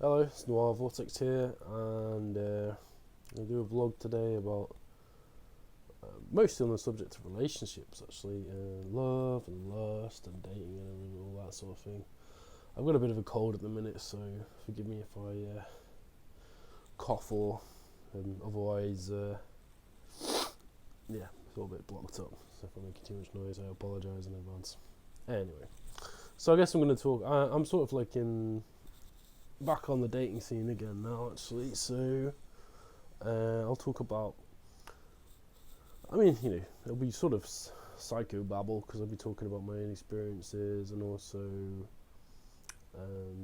Hello, it's Noir Vortex here, and I do a vlog today about mostly on the subject of relationships, actually, love and lust and dating and all that sort of thing. I've got a bit of a cold at the minute, so forgive me if I cough or otherwise, yeah, it's all a bit blocked up. So if I'm making too much noise, I apologise in advance. Anyway, so I guess I'm going to talk. I'm sort of like back on the dating scene again now, actually. So I'll talk about. I mean, it'll be sort of psycho babble because I'll be talking about my own experiences and also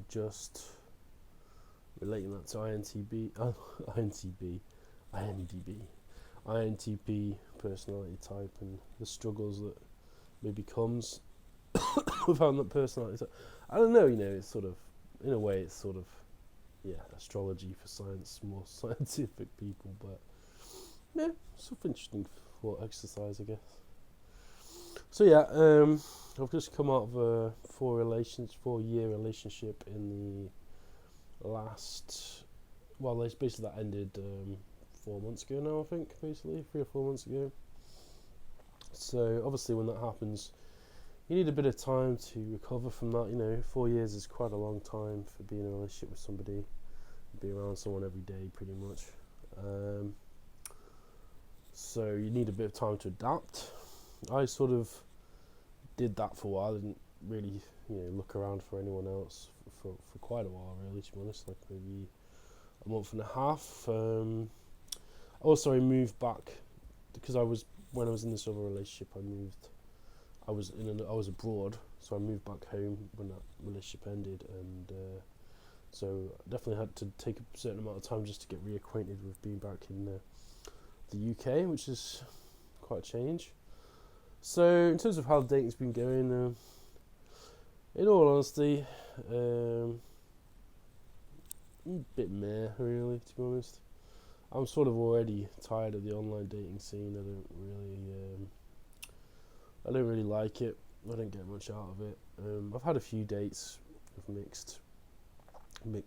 just relating that to INTP personality type and the struggles that maybe comes with having that personality type. I don't know, it's sort of, in a way, it's sort of, astrology for science, more scientific people, but yeah, sort of interesting thought exercise, I guess. So yeah, I've just come out of a 4-year relationship in the last, well, it's basically that ended 4 months ago now, I think, basically, 3 or 4 months ago. So obviously when that happens, you need a bit of time to recover from that. 4 years is quite a long time for being in a relationship with somebody, be around someone every day pretty much. So you need a bit of time to adapt. I sort of did that for a while. I didn't really, look around for anyone else for quite a while, really, to be honest, like maybe a month and a half. Also, I moved back because when I was in this other relationship, I was abroad, so I moved back home when that relationship ended, and so I definitely had to take a certain amount of time just to get reacquainted with being back in the UK, which is quite a change. So in terms of how dating's been going, in all honesty, a bit meh, really, to be honest. I'm sort of already tired of the online dating scene. I don't really like it. I don't get much out of it. I've had a few dates with mixed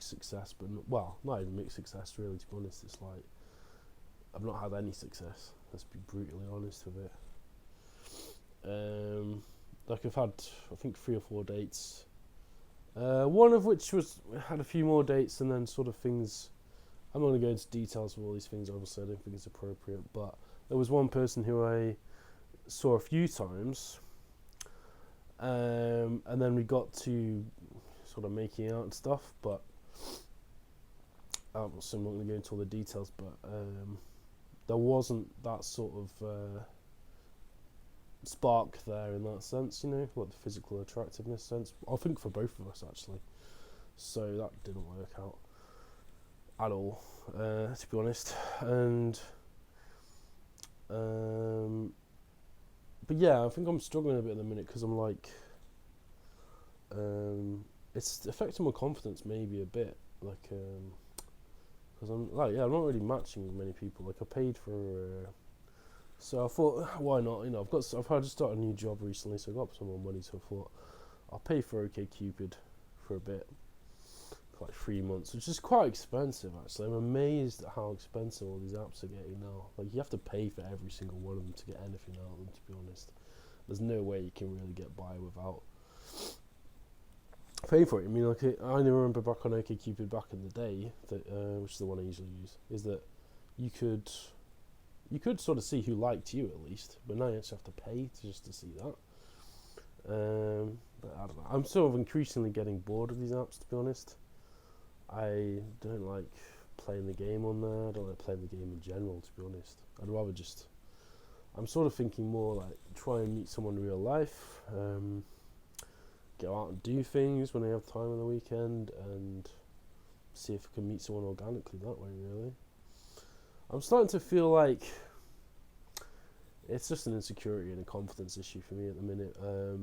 success, but not even mixed success, really, to be honest. It's like I've not had any success. Let's be brutally honest with it. Like I've had, I think, 3 or 4 dates. One of which had a few more dates, and then sort of things. I'm not going to go into details of all these things. Obviously, I don't think it's appropriate. But there was one person who I saw a few times, and then we got to sort of making out and stuff. But so I'm not going to go into all the details. But there wasn't that sort of spark there in that sense, like the physical attractiveness sense. I think for both of us, actually. So that didn't work out at all, to be honest. And but yeah, I think I'm struggling a bit at the minute because I'm like, it's affecting my confidence maybe a bit, like, because I'm I'm not really matching with many people. Like I paid for. So I thought, why not? I've had to start a new job recently, so I got some more money. So I thought, I'll pay for OkCupid for a bit, for like 3 months, which is quite expensive actually. I'm amazed at how expensive all these apps are getting now. Like you have to pay for every single one of them to get anything out of them. To be honest, there's no way you can really get by without paying for it. I mean, like I remember back on OkCupid back in the day, that which is the one I usually use, is that you could sort of see who liked you at least, but now you actually have to pay just to see that. But I don't know. I'm sort of increasingly getting bored of these apps, to be honest. I don't like playing the game on there. I don't like playing the game in general, to be honest. I'd rather just. I'm sort of thinking more like try and meet someone in real life, go out and do things when I have time on the weekend, and see if I can meet someone organically that way, really. I'm starting to feel like it's just an insecurity and a confidence issue for me at the minute,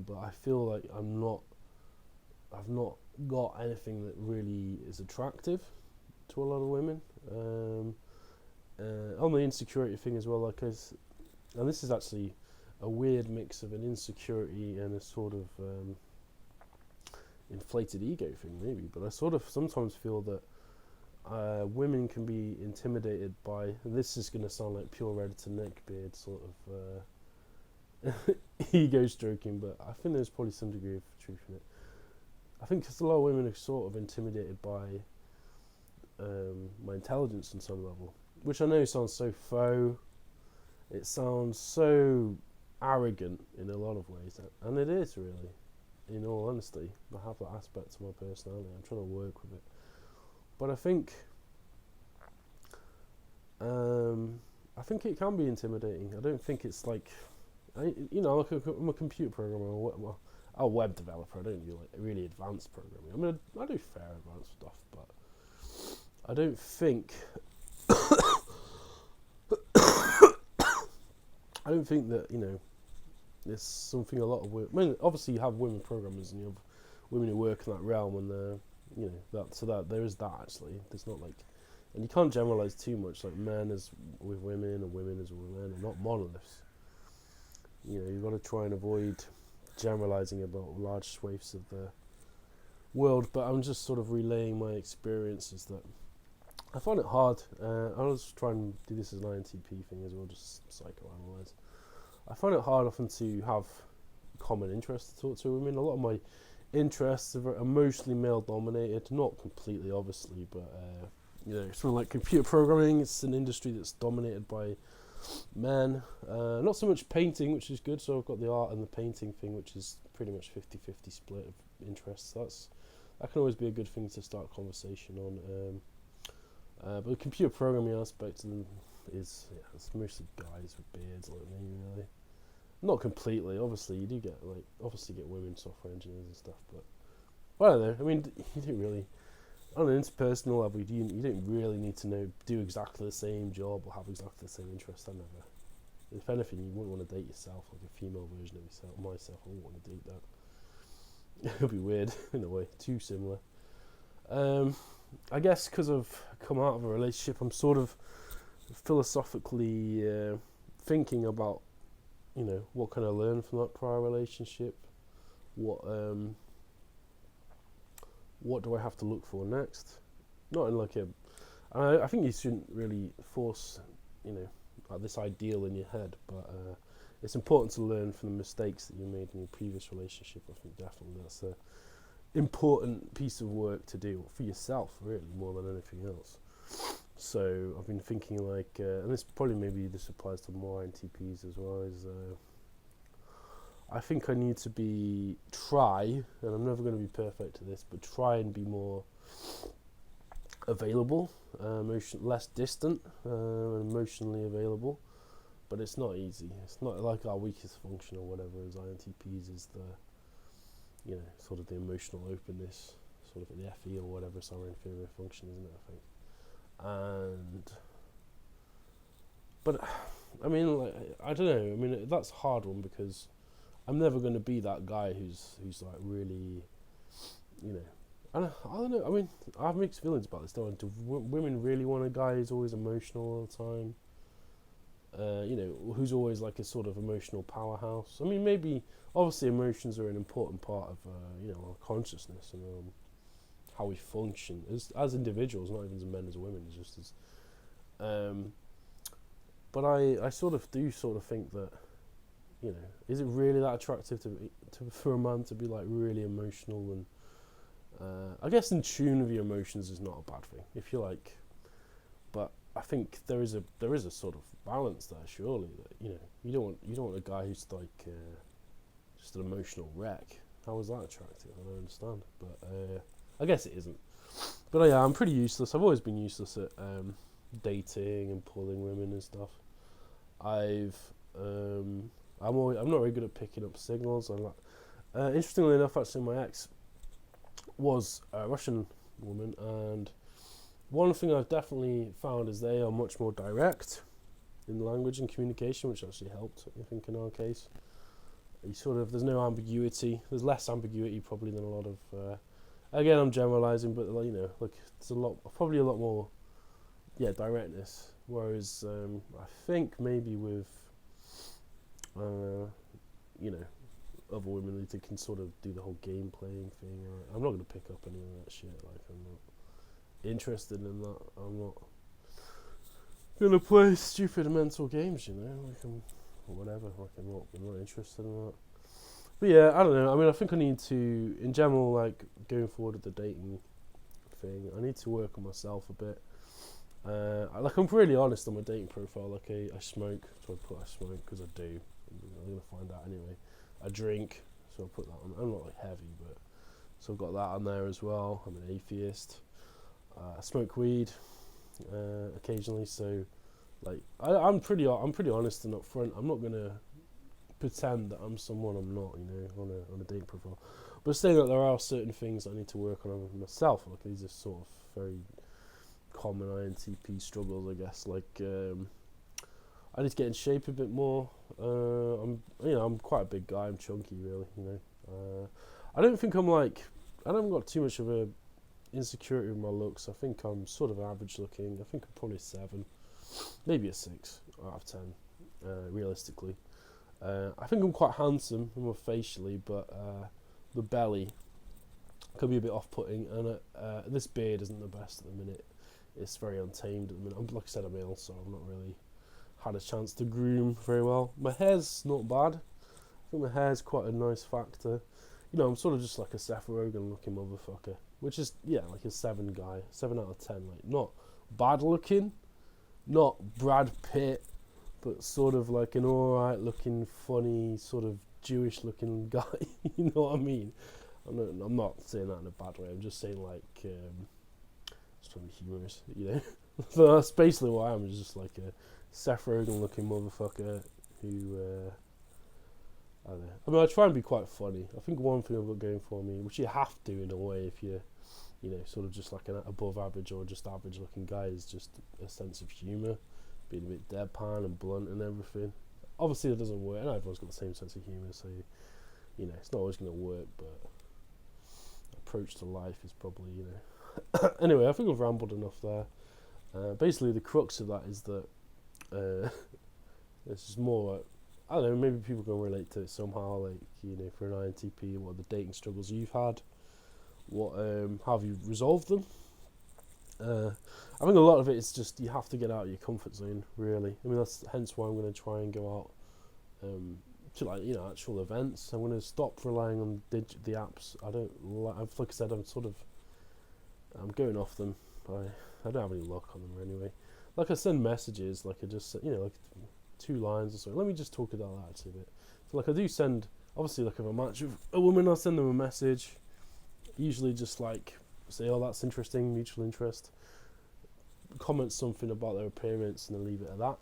but I feel like I've not got anything that really is attractive to a lot of women. On the insecurity thing as well, and this is actually a weird mix of an insecurity and a sort of inflated ego thing maybe, but I sort of sometimes feel that women can be intimidated by, and this is going to sound like pure Reddit and neckbeard sort of ego stroking, but I think there's probably some degree of truth in it. I think because a lot of women are sort of intimidated by my intelligence on some level, which I know sounds so faux. It sounds so arrogant in a lot of ways, and it is really. In all honesty, I have that aspect to my personality. I'm trying to work with it, but I think it can be intimidating. I don't think it's like, I'm a computer programmer, or a web developer. I don't do like really advanced programming. I mean, I do fair advanced stuff, but I don't think that there's something a lot of women. I mean, obviously you have women programmers and you have women who work in that realm, and that there is that actually. There's not like, and you can't generalize too much. Like men as with women and women as with men are not monoliths. You've got to try and avoid generalizing about large swathes of the world. But I'm just sort of relaying my experiences that I find it hard. I was trying to do this as an INTP thing as well, just psychoanalyze. I find it hard often to have common interests to talk to women. A lot of my interests are mostly male dominated, not completely obviously, but sort of like computer programming. It's an industry that's dominated by men. Not so much painting, which is good, so I've got the art and the painting thing, which is pretty much 50-50 split of interests. That can always be a good thing to start a conversation on. But the computer programming aspect of them it's mostly guys with beards like me, really. Not completely, obviously. You do get women software engineers and stuff, but I don't know. I mean, you don't really, on an interpersonal level, you don't really need to do exactly the same job or have exactly the same interests. I never. If anything, you wouldn't want to date yourself, like a female version of myself. I wouldn't want to date that. It would be weird in a way, too similar. I guess because I've come out of a relationship, I'm sort of philosophically thinking about, what can I learn from that prior relationship? What do I have to look for next? Not in like I think you shouldn't really force, this ideal in your head, but it's important to learn from the mistakes that you made in your previous relationship. I think definitely that's a important piece of work to do for yourself, really, more than anything else. So I've been thinking and this applies to more INTPs as well, is I think I need to try, and I'm never going to be perfect at this, but try and be more available, less distant, emotionally available. But it's not easy. It's not like our weakest function or whatever as INTPs is the sort of the emotional openness, sort of the FE or whatever. It's our inferior function, isn't it, I think. But I mean, I don't know. I mean, that's a hard one because I'm never going to be that guy who's like really, I don't know. I mean, I have mixed feelings about this. Do women really want a guy who's always emotional all the time? Who's always like a sort of emotional powerhouse? I mean, maybe obviously emotions are an important part of our consciousness and how we function as individuals, not even as men as women. It's just as but I sort of think that is it really that attractive for a man to be like really emotional and I guess in tune with your emotions is not a bad thing if you like, but I think there is a sort of balance there, surely, that you don't want a guy who's like just an emotional wreck. How is that attractive? I don't understand, but I guess it isn't. But yeah, I'm pretty useless. I've always been useless at dating and pulling women and stuff. I'm not very good at picking up signals. Interestingly enough, actually, my ex was a Russian woman, and one thing I've definitely found is they are much more direct in language and communication, which actually helped, I think, in our case. There's no ambiguity. There's less ambiguity probably than a lot of. Again, I'm generalizing, but there's probably a lot more, directness. Whereas I think maybe with, other women, they can sort of do the whole game playing thing. I'm not going to pick up any of that shit. Like, I'm not. interested in that. I'm not gonna play stupid mental games, you know, like or whatever. Like I'm not interested in that. But yeah, I don't know. I mean, I think I need to, in general, like going forward with the dating thing, I need to work on myself a bit. Like I'm really honest on my dating profile. Like I smoke, so I put I smoke because I do. I'm gonna find out anyway. I drink, so I put that on. I'm not like heavy, but so I've got that on there as well. I'm an atheist. I smoke weed occasionally, so like I'm pretty honest and upfront. I'm not gonna pretend that I'm someone I'm not, you know, on a dating profile. But saying that there are certain things I need to work on myself. Like these are sort of very common INTP struggles, I guess. Like I need to get in shape a bit more. I'm quite a big guy. I'm chunky, really. You know, I don't think I haven't got too much of a insecurity with my looks. I think I'm sort of average looking. I think I'm probably a 7, maybe a 6 out of 10, realistically. I think I'm quite handsome, more facially, but the belly could be a bit off-putting, and this beard isn't the best at the minute. It's very untamed at the minute. Like I said, I'm ill, so I've not really had a chance to groom very well. My hair's not bad. I think my hair's quite a nice factor. You know, I'm sort of just like a Seth Rogen looking motherfucker, which is, yeah, like a 7 guy, 7 out of 10. Like, not bad looking, not Brad Pitt, but sort of like an alright looking, funny, sort of Jewish looking guy. You know what I mean? I'm not saying that in a bad way. I'm just saying like, just trying to be humorous, you know. So that's basically what I am. Just like a Seth Rogen looking motherfucker who, I don't know. I mean, I try and be quite funny. I think one thing I've got going for me, which you have to in a way if you're, you know, sort of just like an above average or just average looking guy, is just a sense of humour, being a bit deadpan and blunt and everything. Obviously, it doesn't work, and everyone's got the same sense of humour, so, you know, it's not always going to work, but approach to life is probably, you know. Anyway, I think I've rambled enough there. Basically, the crux of that is that it's just more like, I don't know, maybe people can relate to it somehow, like, you know, for an INTP, what are the dating struggles you've had, what how have you resolved them. I think a lot of it is just you have to get out of your comfort zone, really. I mean, that's hence why I'm going to try and go out to, like, you know, actual events. I'm going to stop relying on the apps. Like I said, I'm going off them. I don't have any luck on them anyway. Like, I send messages, like I just, you know, like 2 lines or something. Let me just talk about that actually a bit. So like I do send, obviously, like if I match with a woman, I'll send them a message. Usually just like say, oh, that's interesting, mutual interest. Comment something about their appearance and then leave it at that.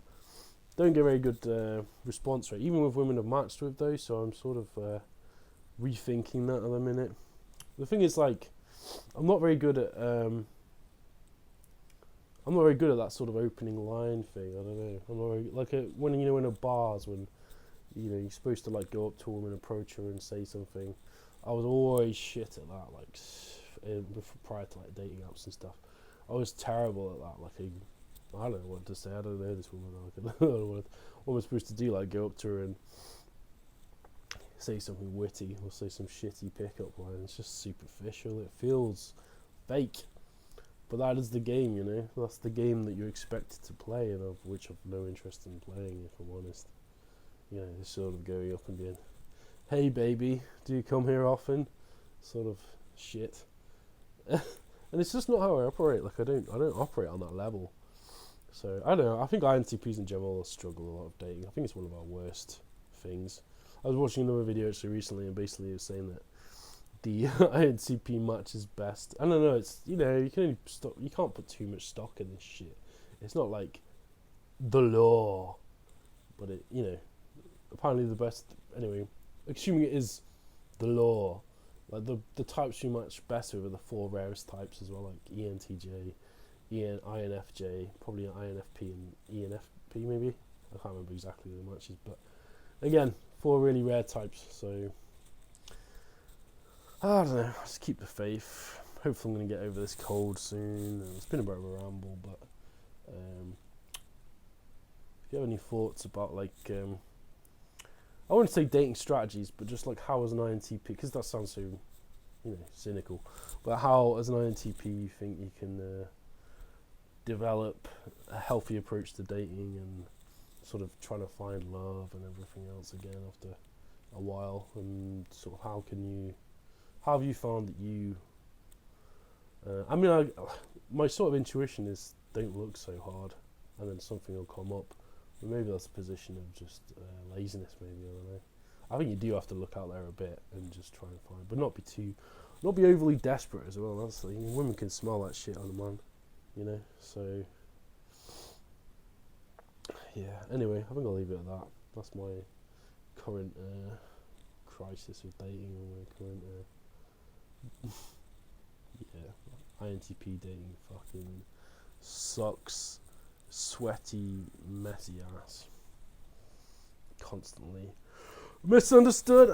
Don't get very good response rate, even with women I've matched with though, so I'm sort of rethinking that at the minute. The thing is, like, I'm not very good at that sort of opening line thing. I don't know. I'm not very, like when, you know, in a bars, when, you know, you're supposed to like go up to a woman, approach her, and say something. I was always shit at that, like prior to like dating apps and stuff. I was terrible at that. Like I don't know what to say. I don't know this woman. Like, I don't know what am I supposed to do? Like go up to her and say something witty or say some shitty pickup line. It's just superficial. It feels fake. But that is the game, you know. That's the game that you're expected to play, and of which I've no interest in playing, if I'm honest. You know, just sort of going up and being, "Hey, baby, do you come here often?" Sort of shit. And it's just not how I operate. Like I don't operate on that level. So I don't know. I think INTPs in general struggle a lot of dating. I think it's one of our worst things. I was watching another video actually recently, and basically it was saying that the INTP matches best. I don't know. It's, you know, you can't put too much stock in this shit. It's not like the law, but it, you know, apparently the best. Anyway, assuming it is the law, like the types you match best with are the 4 rarest types as well, like ENTJ, INFJ, probably an INFP and ENFP maybe. I can't remember exactly the matches, but again, 4 really rare types. So I don't know. Just keep the faith. Hopefully, I'm gonna get over this cold soon. It's been a bit of a ramble, but if you have any thoughts about like I wouldn't say dating strategies, but just like how as an INTP, because that sounds so, you cynical. But how, as an INTP, you think you can develop a healthy approach to dating and sort of trying to find love and everything else again after a while, and sort of how have you found that you my sort of intuition is don't look so hard and then something will come up, but maybe that's a position of just laziness, maybe, I don't know. I think you do have to look out there a bit and just try and find, but not be overly desperate as well. That's the thing. Women can smell that shit on a man, so yeah. Anyway, I think I'll leave it at that. That's my current crisis with dating, and my current INTP dating fucking sucks. Sweaty, messy ass. Constantly misunderstood.